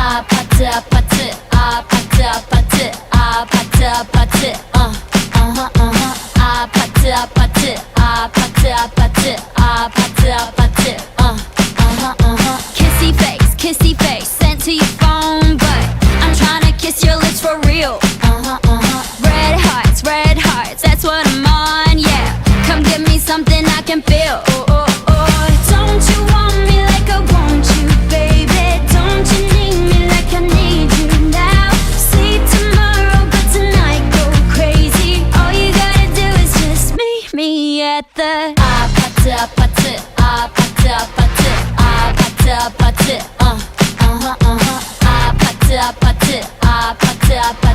아파트 아파트 아파트 아파트 아파트 아파트 아파트 아파트 아파트 아파트 아파트 아파트 kissy face sent to your phone, but I'm tryna kiss your lips for real. Red hearts, that's what I'm on, yeah. Come give me something I can feel. Don't you want me like I want you, baby? Don't you need me like I need you now? See tomorrow, but tonight go crazy. All you gotta do is just meet me at the 아파트 아파트 아파트 아파트 아파트 아파트 아파트 아파트 아파트 아파트